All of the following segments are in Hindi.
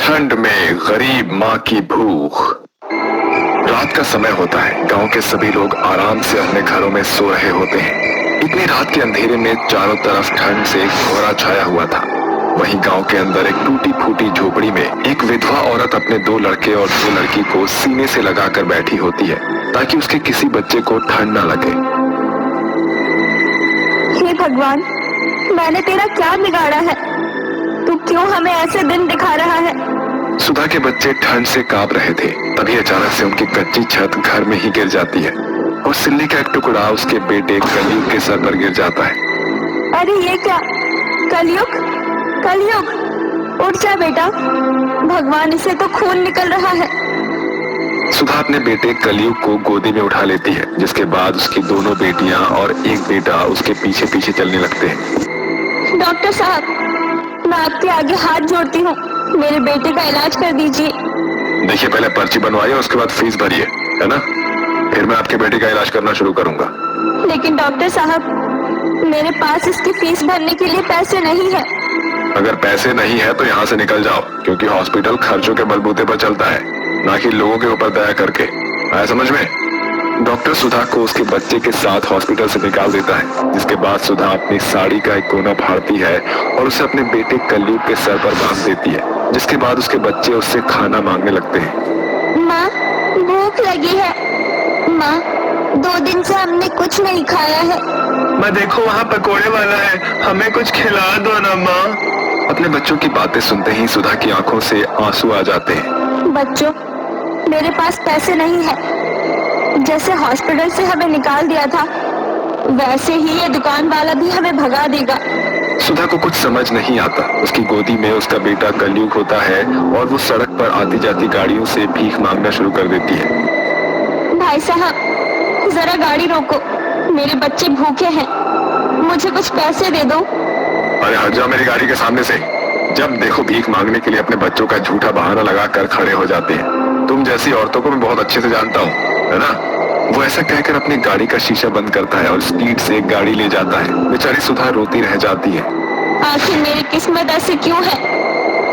ठंड में गरीब माँ की भूख। रात का समय होता है। गांव के सभी लोग आराम से अपने घरों में सो रहे होते हैं। इतनी रात के अंधेरे में चारों तरफ ठंड से कोहरा छाया हुआ था। वहीं गांव के अंदर एक टूटी फूटी झोपड़ी में एक विधवा औरत अपने 2 लड़के और 2 लड़की को सीने से लगाकर बैठी होती है ताकि उसके किसी बच्चे को ठंड न लगे। हे भगवान, मैंने तेरा क्या बिगाड़ा है? तू क्यों हमें ऐसे दिन दिखा रहा है? सुधा के बच्चे ठंड से कांप रहे थे। तभी अचानक से उनकी कच्ची छत घर में ही गिर जाती है और सिल्ली का एक टुकड़ा उसके बेटे कलयुग के सर पर गिर जाता है। अरे ये क्या? कलयुग, कलयुग, उठ जा बेटा। भगवान, इसे तो खून निकल रहा है। सुधा अपने बेटे कलयुग को गोदी में उठा लेती है, जिसके बाद उसकी दोनों बेटियां और एक बेटा उसके पीछे पीछे चलने लगते हैं। डॉक्टर साहब, मैं आपके आगे हाथ जोड़ती हूँ, मेरे बेटे का इलाज कर दीजिए। देखिए, पहले पर्ची बनवाइए, उसके बाद फीस भरिए, है ना? फिर मैं आपके बेटे का इलाज करना शुरू करूंगा। लेकिन डॉक्टर साहब, मेरे पास इसकी फीस भरने के लिए पैसे नहीं है। अगर पैसे नहीं है तो यहाँ से निकल जाओ, क्योंकि हॉस्पिटल खर्चों के बलबूते पर चलता है, ना कि लोगों के ऊपर दया करके। आया समझ में? डॉक्टर सुधा को उसके बच्चे के साथ हॉस्पिटल से निकाल देता है, जिसके बाद सुधा अपनी साड़ी का एक कोना फाड़ती है और उसे अपने बेटे कलयुग के सर पर बांध देती है, जिसके बाद उसके बच्चे उससे खाना मांगने लगते हैं। माँ, भूख लगी है। माँ, 2 दिन से हमने कुछ नहीं खाया है। मैं देखो वहाँ पकोड़े वाला है, हमें कुछ खिला दो ना माँ। अपने बच्चों की बातें सुनते ही सुधा की आंखों से आंसू आ जाते हैं। बच्चों, मेरे पास पैसे नहीं है। जैसे हॉस्पिटल से हमें निकाल दिया था, वैसे ही ये दुकान वाला भी हमें भगा देगा। सुधा को कुछ समझ नहीं आता। उसकी गोदी में उसका बेटा कलयुग होता है और वो सड़क पर आती जाती गाड़ियों से भीख मांगना शुरू कर देती है। भाई साहब, जरा गाड़ी रोको, मेरे बच्चे भूखे हैं, मुझे कुछ पैसे दे दो। अरे हट जाओ मेरी गाड़ी के सामने से। जब देखो भीख मांगने के लिए अपने बच्चों का झूठा बहाना लगाकर खड़े हो जाते हैं। तुम जैसी औरतों को मैं बहुत अच्छे से जानता हूँ, है ना? वो ऐसा कहकर अपनी गाड़ी का शीशा बंद करता है और स्पीड से गाड़ी ले जाता है। बेचारी सुधा रोती रह जाती है। आखिर मेरी किस्मत ऐसी क्यों है?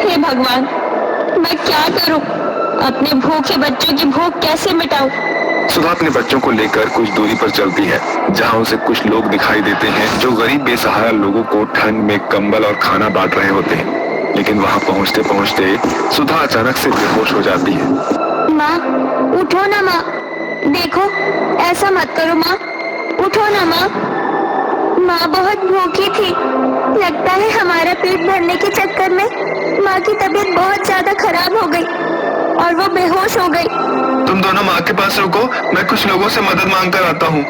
हे भगवान, मैं क्या करूं? अपने भूखे बच्चों की भूख कैसे मिटाऊं? सुधा अपने बच्चों को लेकर कुछ दूरी पर चलती है, जहाँ उसे कुछ लोग दिखाई देते हैं जो गरीब बेसहारा लोगों को ठंड में कंबल और खाना बांट रहे होते हैं। लेकिन वहाँ पहुँचते पहुँचते सुधा अचानक से बेहोश हो जाती है। माँ, उठो ना माँ। देखो, ऐसा मत करो माँ, उठो ना माँ। माँ बहुत भूखी थी। लगता है हमारा पेट भरने के चक्कर में माँ की तबीयत बहुत ज्यादा खराब हो गई और वो बेहोश हो गई। तुम दोनों माँ के पास रुको, मैं कुछ लोगों से मदद मांग कर आता हूँ।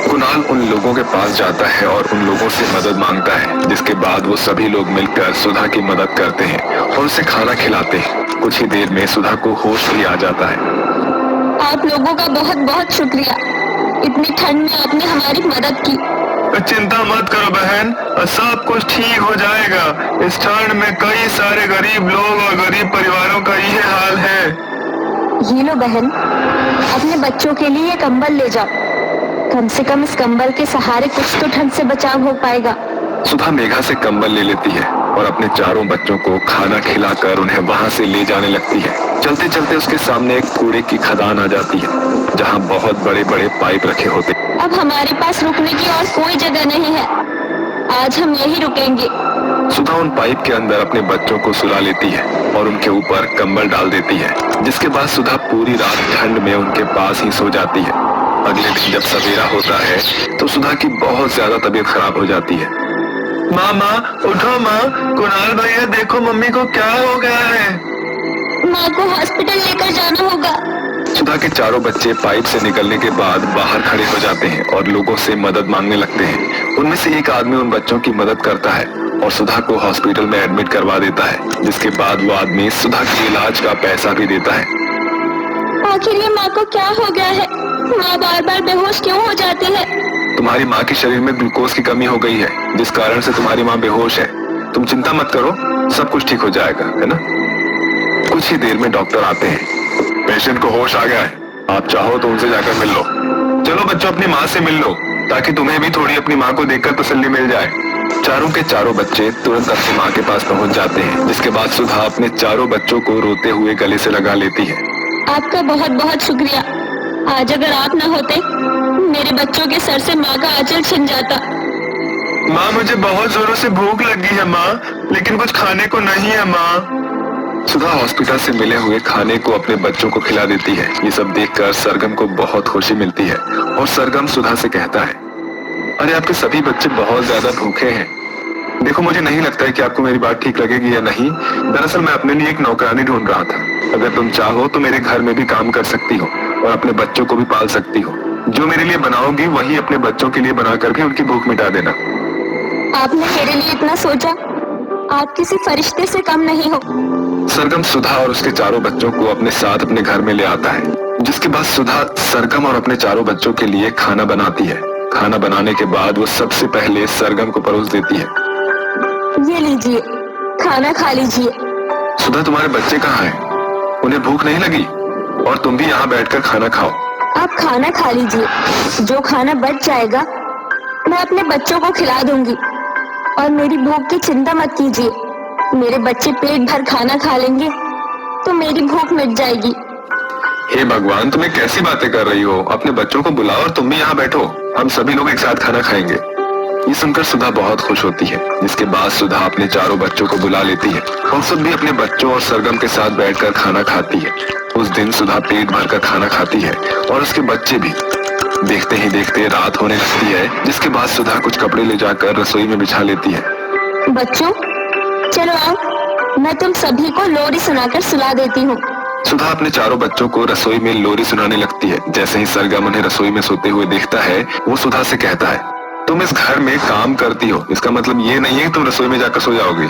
कुणाल उन लोगों के पास जाता है और उन लोगों से मदद मांगता है, जिसके बाद वो सभी लोग मिलकर सुधा की मदद करते हैं और उसे खाना खिलाते हैं। कुछ ही देर में सुधा को होश भी आ जाता है। आप लोगों का बहुत बहुत शुक्रिया, इतनी ठंड में आपने हमारी मदद की। चिंता मत करो बहन, सब कुछ ठीक हो जाएगा। इस ठंड में कई सारे गरीब लोग और गरीब परिवारों का यही हाल है। ये लो बहन, अपने बच्चों के लिए कंबल ले जाओ। कम से कम इस कंबल के सहारे कुछ तो ठंड से बचाव हो पाएगा। सुधा मेघा से कंबल ले लेती है और अपने चारों बच्चों को खाना खिलाकर उन्हें वहाँ से ले जाने लगती है। चलते चलते उसके सामने एक कूड़े की खदान आ जाती है, जहाँ बहुत बड़े बड़े पाइप रखे होते हैं। अब हमारे पास रुकने की और कोई जगह नहीं है, आज हम यहीं रुकेंगे। सुधा उन पाइप के अंदर अपने बच्चों को सुला लेती है और उनके ऊपर कंबल डाल देती है, जिसके बाद सुधा पूरी रात ठंड में उनके पास ही सो जाती है। अगले दिन जब सवेरा होता है तो सुधा की बहुत ज्यादा तबीयत खराब हो जाती है। माँ, उठो माँ, कुणाल भैया देखो मम्मी को क्या हो गया है। माँ को हॉस्पिटल लेकर जाना होगा। सुधा के चारों बच्चे पाइप से निकलने के बाद बाहर खड़े हो जाते हैं और लोगों से मदद मांगने लगते हैं। उनमें से एक आदमी उन बच्चों की मदद करता है और सुधा को हॉस्पिटल में एडमिट करवा देता है, जिसके बाद वो आदमी सुधा के इलाज का पैसा भी देता है। आखिर ये माँ को क्या हो गया है? माँ बार बार बेहोश क्यों हो जाती है? तुम्हारी माँ के शरीर में ग्लूकोज की कमी हो गई है, जिस कारण से तुम्हारी माँ बेहोश है। तुम चिंता मत करो, सब कुछ ठीक हो जाएगा, है ना? कुछ ही देर में डॉक्टर आते हैं। पेशेंट को होश आ गया है, आप चाहो तो उनसे जाकर मिल लो। चलो बच्चों, अपनी माँ से मिल लो, ताकि तुम्हें भी थोड़ी अपनी माँ को देखकर तसल्ली मिल जाए। चारों के चारों बच्चे तुरंत अपनी माँ के पास पहुँच जाते हैं, जिसके बाद सुधा अपने चारों बच्चों को रोते हुए गले से लगा लेती है। आपका बहुत बहुत शुक्रिया। आज अगर आप न होते, मेरे बच्चों के सर से माँ का आंचल छिन जाता। माँ, मुझे बहुत जोरों से भूख लगी है माँ, लेकिन कुछ खाने को नहीं है माँ। सुधा हॉस्पिटल से मिले हुए खाने को अपने बच्चों को खिला देती है। ये सब देखकर सरगम को बहुत खुशी मिलती है और सरगम सुधा से कहता है, अरे आपके सभी बच्चे बहुत ज्यादा भूखे हैं। देखो, मुझे नहीं लगता है कि आपको मेरी बात ठीक लगेगी या नहीं। दरअसल मैं अपने लिए एक नौकरानी ढूंढ रहा था। अगर तुम चाहो तो मेरे घर में भी काम कर सकती हो और अपने बच्चों को भी पाल सकती हो। जो मेरे लिए बनाओगी वही अपने बच्चों के लिए बनाकर भी उनकी भूख मिटा देना। आपने मेरे लिए इतना सोचा, आप किसी फरिश्ते से कम नहीं हो। सरगम सुधा और उसके चारों बच्चों को अपने साथ अपने घर में ले आता है, जिसके बाद सुधा सरगम और अपने चारों बच्चों के लिए खाना बनाती है। खाना बनाने के बाद वो सबसे पहले सरगम को परोस देती है। ये लीजिए, खाना खा लीजिए। सुधा, तुम्हारे बच्चे कहाँ हैं? उन्हें भूख नहीं लगी? और तुम भी यहाँ बैठकर खाना खाओ। आप खाना खा लीजिए, जो खाना बच जाएगा मैं अपने बच्चों को खिला दूंगी। और मेरी भूख की चिंता मत कीजिए, मेरे बच्चे पेट भर खाना खा लेंगे तो मेरी भूख मिट जाएगी। हे भगवान, तुम्हें कैसी बातें कर रही हो? अपने बच्चों को बुलाओ और तुम भी यहाँ बैठो, हम सभी लोग एक साथ खाना खाएंगे। ये सुनकर सुधा बहुत खुश होती है, जिसके बाद सुधा अपने चारों बच्चों को बुला लेती है और खुद भी अपने बच्चों और सरगम के साथ बैठकर खाना खाती है। उस दिन सुधा पेट भर कर खाना खाती है और उसके बच्चे भी। देखते ही देखते रात होने लगती है, जिसके बाद सुधा कुछ कपड़े ले जाकर रसोई में बिछा लेती है। बच्चों, चलो आओ, मैं तुम सभी को लोरी सुनाकर सुला देती हूँ। सुधा अपने चारों बच्चों को रसोई में लोरी सुनाने लगती है। जैसे ही सरगम उन्हें रसोई में सोते हुए देखता है, वो सुधा से कहता है, तुम इस घर में काम करती हो, इसका मतलब ये नहीं है तुम रसोई में जाकर सो जाओगी।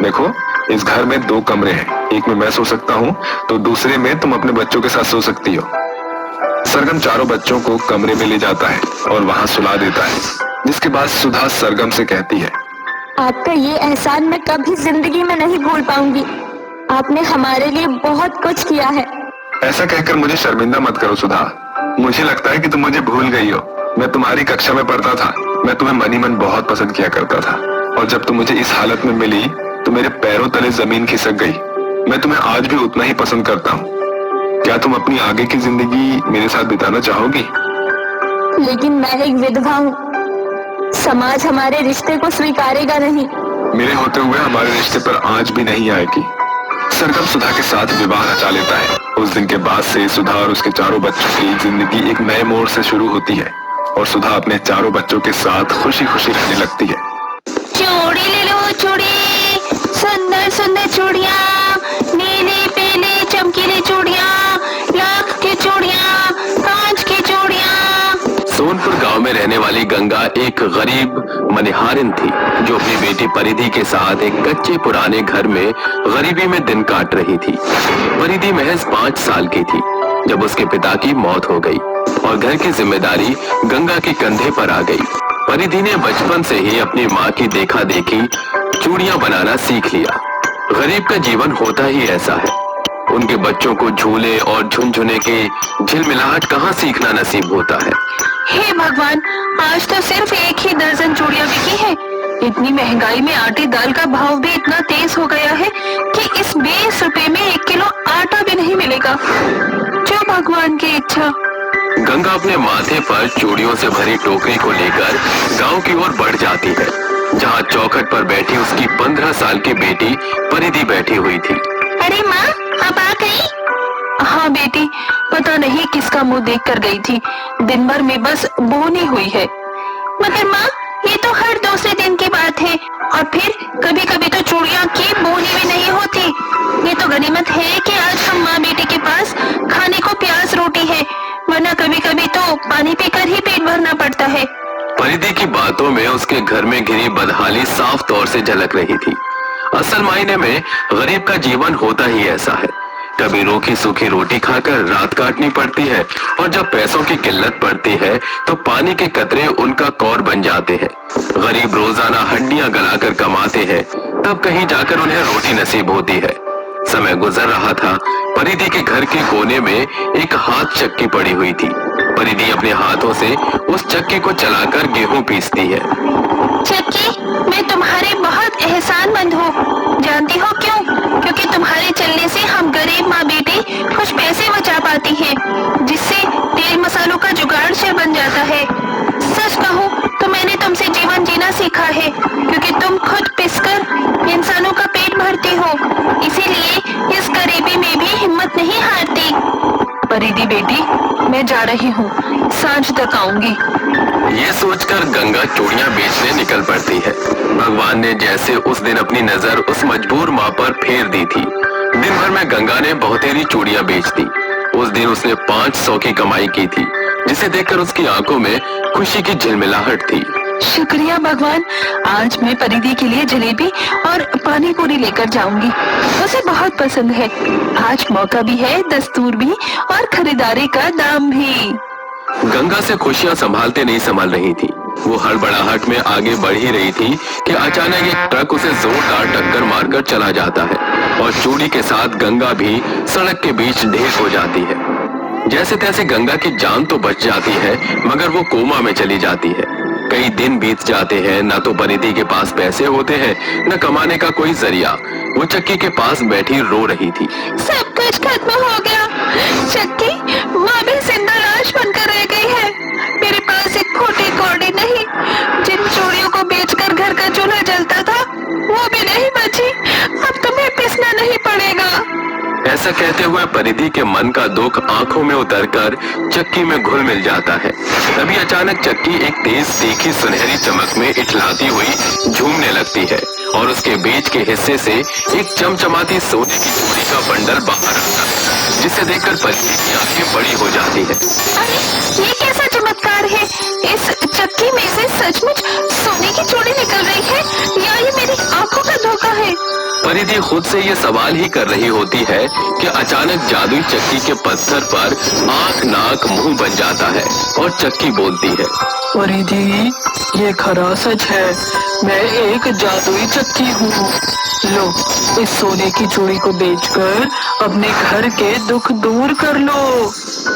देखो, इस घर में 2 कमरे हैं, एक में मैं सो सकता हूँ तो दूसरे में तुम अपने बच्चों के साथ सो सकती हो। सरगम चारों बच्चों को कमरे में ले जाता है और वहाँ सुला देता है, जिसके बाद सुधा सरगम से कहती है, आपका ये एहसान मैं कभी जिंदगी में नहीं भूल पाऊंगी। आपने हमारे लिए बहुत कुछ किया है। ऐसा कहकर मुझे शर्मिंदा मत करो सुधा। मुझे लगता है कि तुम मुझे भूल गई हो। मैं तुम्हारी कक्षा में पढ़ता था, मैं तुम्हें मनी मन बहुत पसंद किया करता था और जब तुम मुझे इस हालत में मिली तो मेरे पैरों तले जमीन खिसक गई। मैं तुम्हें आज भी उतना ही पसंद करता हूँ। क्या तुम अपनी आगे की जिंदगी मेरे साथ बिताना चाहोगी? लेकिन मैं एक विधवा हूँ, समाज हमारे रिश्ते को स्वीकारेगा नहीं। मेरे होते हुए हमारे रिश्ते पर आंच भी नहीं आएगी। सरगम सुधा के साथ विवाह रचा लेता है। उस दिन के बाद से सुधा और उसके चारों बच्चों की जिंदगी एक नए मोड़ से शुरू होती है और सुधा अपने चारों बच्चों के साथ खुशी खुशी रहने लगती है। चूड़ी ले लो चूड़ी, सुंदर सुंदर चूड़ियाँ, नीली पीली चमकीली चूड़ियाँ, लाख की चूड़ियाँ, कांच की चूड़ियाँ। सोनपुर गांव में रहने वाली गंगा एक गरीब मनिहारिन थी, जो अपनी बेटी परिधि के साथ एक कच्चे पुराने घर में गरीबी में दिन काट रही थी। परिधि महज 5 साल की थी जब उसके पिता की मौत हो गई और घर की जिम्मेदारी गंगा के कंधे पर आ गई। परिधि ने बचपन से ही अपनी माँ की देखा देखी चूड़ियां बनाना सीख लिया। गरीब का जीवन होता ही ऐसा है, उनके बच्चों को झूले और झुनझुने के झिलमिलाहट कहाँ सीखना नसीब होता है। हे भगवान, आज तो सिर्फ 1 ही दर्जन चूड़ियाँ बिकी है। इतनी महंगाई में आटे दाल का भाव भी इतना तेज हो गया है कि इस 20 रुपए में 1 किलो आटा भी नहीं मिलेगा। जो भगवान की इच्छा। गंगा अपने माथे पर चूड़ियों से भरी टोकरी को लेकर गांव की ओर बढ़ जाती है, जहां चौखट पर बैठी उसकी 15 साल की बेटी परिधि बैठी हुई थी। अरे माँ, अब आ गई? हाँ बेटी, पता नहीं किसका मुंह देख कर गई थी। दिन भर में बस बोनी हुई है। मगर माँ, ये तो हर दूसरे दिन की बात है, और फिर कभी कभी तो चूड़ियाँ की बोनी भी नहीं होती। ये तो गनीमत है कि आज हम माँ बेटी के पास खाने को प्याज रोटी है, वरना कभी कभी तो पानी पीकर ही पेट भरना पड़ता है। परिधि की बातों में उसके घर में घिरी बदहाली साफ तौर से झलक रही थी। असल मायने में गरीब का जीवन होता ही ऐसा है। कभी रूखी सूखी रोटी खाकर रात काटनी पड़ती है और जब पैसों की किल्लत पड़ती है तो पानी के कतरे उनका कौर बन जाते हैं। गरीब रोजाना हड्डियां गलाकर कमाते हैं, तब कहीं जाकर उन्हें रोटी नसीब होती है। समय गुजर रहा था। परिधि के घर के कोने में एक हाथ चक्की पड़ी हुई थी। परिधि अपने हाथों से उस चक्की को चलाकर गेहूं पीसती है। चक्की, मैं तुम्हारे बहुत एहसानमंद हूँ। जानती हो क्यों? क्योंकि तुम्हारे चलने से हम गरीब माँ बेटी कुछ पैसे बचा पाती हैं, जिससे तेल मसालों का जुगाड़ बन जाता है। सच कहूँ तो मैंने तुमसे जीवन जीना सीखा है, क्योंकि तुम खुद पिसकर इंसानों का पेट भरती हो, इसीलिए इस गरीबी में भी हिम्मत नहीं हारती। परिधि बेटी, मैं जा रही हूँ, सांझ तक आऊंगी। ये सोचकर गंगा चूड़ियां बेचने निकल पड़ती है। भगवान ने जैसे उस दिन अपनी नजर उस मजबूर माँ पर फेर दी थी, दिन भर में गंगा ने बहुतेरी चूड़ियां बेच दी। उस दिन उसने 500 की कमाई की थी, जिसे देखकर उसकी आंखों में खुशी की झिलमिलाहट थी। शुक्रिया भगवान, आज मैं परिधि के लिए जलेबी और पानी पूरी लेकर जाऊंगी, उसे बहुत पसंद है। आज मौका भी है, दस्तूर भी और खरीदारी का दाम भी। गंगा से खुशियां संभालते नहीं संभल रही थी। वो हड़बड़ाहट में आगे बढ़ ही रही थी कि अचानक एक ट्रक उसे जोरदार टक्कर मारकर चला जाता है और चूड़ी के साथ गंगा भी सड़क के बीच ढेर हो जाती है। जैसे तैसे गंगा की जान तो बच जाती है, मगर वो कोमा में चली जाती है। कई दिन बीत जाते हैं, न तो परिधि के पास पैसे होते हैं, न कमाने का कोई जरिया। वो चक्की के पास बैठी रो रही थी। सब कुछ खत्म हो गया चक्की, माँ भी जिंदा लाश बनकर रह गई है। मेरे पास एक खोटी कौड़ी नहीं, जिन चूड़ियों को बेचकर घर का चूल्हा जलता था वो भी नहीं बची। अब तुम्हें पिसना नहीं पड़ेगा। ऐसा कहते हुए परिधि के मन का दुख आंखों में उतरकर चक्की में घुल मिल जाता है। तभी अचानक चक्की एक तेज तीखी सुनहरी चमक में इठलाती हुई झूमने लगती है और उसके बीच के हिस्से से एक चमचमाती सोने की चूड़ी का बंडल बाहर आता है, जिसे देखकर परिधि की आंखें बड़ी हो जाती है। अरे ये कैसा चमत्कार है? इस चक्की में से सचमुच सोने की चूड़ी निकल रही है या ये मेरी आंखों का धोखा है? परिधि खुद से ये सवाल ही कर रही होती है कि अचानक जादुई चक्की के पत्थर पर आंख नाक मुंह बन जाता है और चक्की बोलती है, परिधि, ये खरा सच है, मैं एक जादुई चक्की हूँ। लो, इस सोने की चूड़ी को बेचकर अपने घर के दुख दूर कर लो,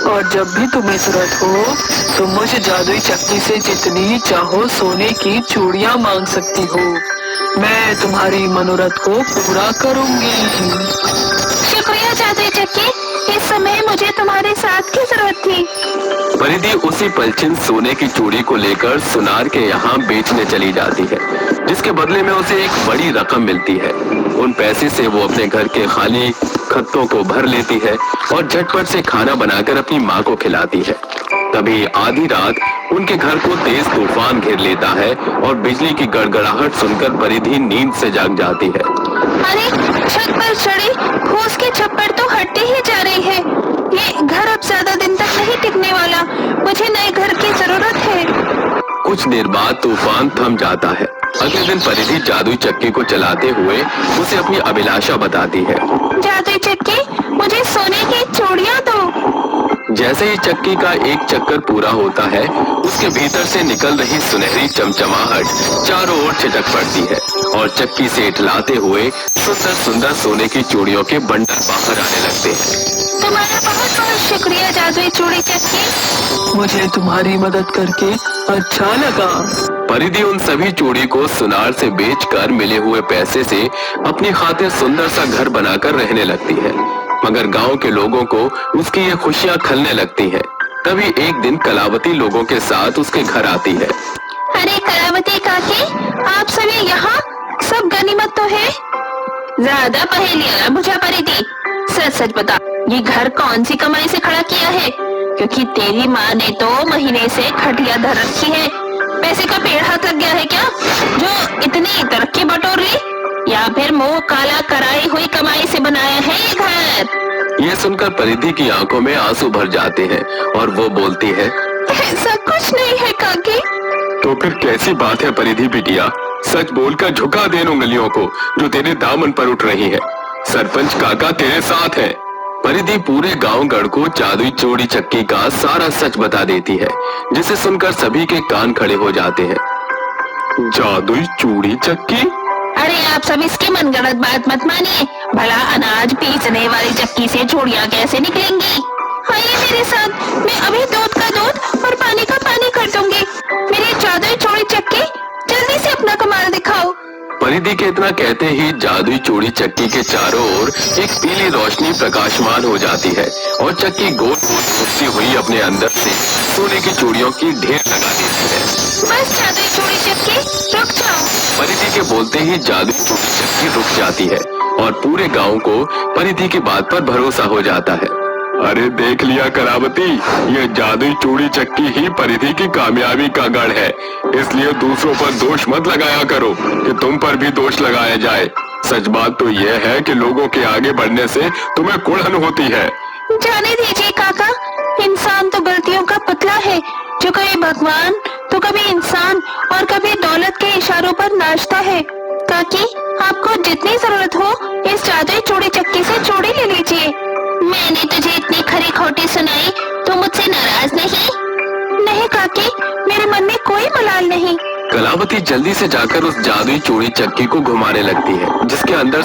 और जब भी तुम्हें जरूरत हो तो मुझ जादुई चक्की से जितनी चाहो सोने की चूड़ियाँ मांग सकती हो। मैं तुम्हारी मनोरथ को पूरा करूंगी। शुक्रिया जादुई चक्की, इस समय मुझे तुम्हारे साथ की जरूरत थी। परिधि उसी पलछिन सोने की चूड़ी को लेकर सुनार के यहाँ बेचने चली जाती है, जिसके बदले में उसे एक बड़ी रकम मिलती है। उन पैसे से वो अपने घर के खाली खत्तों को भर लेती है और झटपट से खाना बनाकर अपनी माँ को खिलाती है। तभी आधी रात उनके घर को तेज तूफान घेर लेता है और बिजली की गड़गड़ाहट सुनकर परिधि नींद से जाग जाती है। अरे छत पर चढ़ी फूस की छप्पर तो हटती ही जा रही है। ये घर अब ज्यादा दिन तक नहीं टिकने वाला, मुझे नए घर की जरूरत है। कुछ देर बाद तूफान थम जाता है। अगले दिन परिधि जादुई चक्की को चलाते हुए उसे अपनी अभिलाषा बताती है। जादुई चक्की, मुझे सोने की चूड़ियाँ दो। जैसे ही चक्की का एक चक्कर पूरा होता है, उसके भीतर से निकल रही सुनहरी चमचमाहट चारों ओर छिटक पड़ती है और चक्की से इठलाते हुए सुंदर सुंदर सोने की चूड़ियों के बंडल बाहर आने लगते हैं। तुम्हारा बहुत बहुत शुक्रिया जादुई चूड़ी चक्की, मुझे तुम्हारी मदद करके अच्छा लगा। परिधि उन सभी चूड़ी को सुनार से बेचकर मिले हुए पैसे से अपनी खातिर सुंदर सा घर बनाकर रहने लगती है, मगर गांव के लोगों को उसकी ये खुशियां खलने लगती हैं। तभी एक दिन कलावती लोगों के साथ उसके घर आती है। अरे कलावती काकी, आप सभी यहाँ? सब गनीमत तो है? ज्यादा पहेलियां ना बुझा परिधि, सच सच बता, ये घर कौन सी कमाई से खड़ा किया है? क्योंकि तेरी माँ ने तो महीने से खटिया धर रखी है। पैसे का पेड़ हाथ लग गया है क्या, जो इतनी तरक्की बटोर ली? या फिर मुंह काला कराई हुई कमाई से बनाया है ये घर? ये सुनकर परिधि की आंखों में आंसू भर जाते हैं और वो बोलती है, ऐसा कुछ नहीं है काकी। तो फिर कैसी बात है परिधि बिटिया? सच बोलकर झुका दे इन उंगलियों को जो तेरे दामन पर उठ रही है। सरपंच काका तेरे साथ है। परिधि पूरे गांव गढ़ को जादुई चूड़ी चक्की का सारा सच बता देती है, जिसे सुनकर सभी के कान खड़े हो जाते हैं। जादुई चूड़ी चक्की? अरे आप सब इसकी मनगढ़ंत बात मत मानिए। भला अनाज पीसने वाली चक्की से चूड़ियाँ कैसे निकलेंगी? आइए मेरे साथ, मैं अभी दूध का दूध और पानी का पानी कर दूंगी। मेरी जादुई चूड़ी चक्की, जल्दी से अपना कमाल दिखाओ। परिधि के इतना कहते ही जादुई चूड़ी चक्की के चारों ओर एक पीली रोशनी प्रकाशमान हो जाती है और चक्की गोल गोल घूमती हुई अपने अंदर से सोने की चूड़ियों की ढेर लगा देती है। बस जादुई चूड़ी चक्की, रुक जाओ। परिधि के बोलते ही जादुई चूड़ी चक्की रुक जाती है और पूरे गांव को परिधि की बात पर भरोसा हो जाता है। अरे देख लिया करावती, ये जादुई चूड़ी चक्की ही परिधि की कामयाबी का गढ़ है। इसलिए दूसरों पर दोष मत लगाया करो कि तुम पर भी दोष लगाया जाए। सच बात तो यह है कि लोगों के आगे बढ़ने से तुम्हें कुड़न होती है। जाने दीजिए काका, इंसान तो गलतियों का पुतला है, जो कभी भगवान तो कभी इंसान और कभी दौलत के इशारों पर नाचता है। काकी, आपको जितनी जरूरत हो इस जादुई चूड़ी चक्की से चूड़ी ले लीजिए। मैंने तुझे इतनी खरी खोटी सुनाई, तो मुझसे नाराज नहीं? नहीं काकी, मेरे मन में कोई मलाल नहीं। कलावती जल्दी से जाकर उस जादुई चूड़ी चक्की को घुमाने लगती है, जिसके अंदर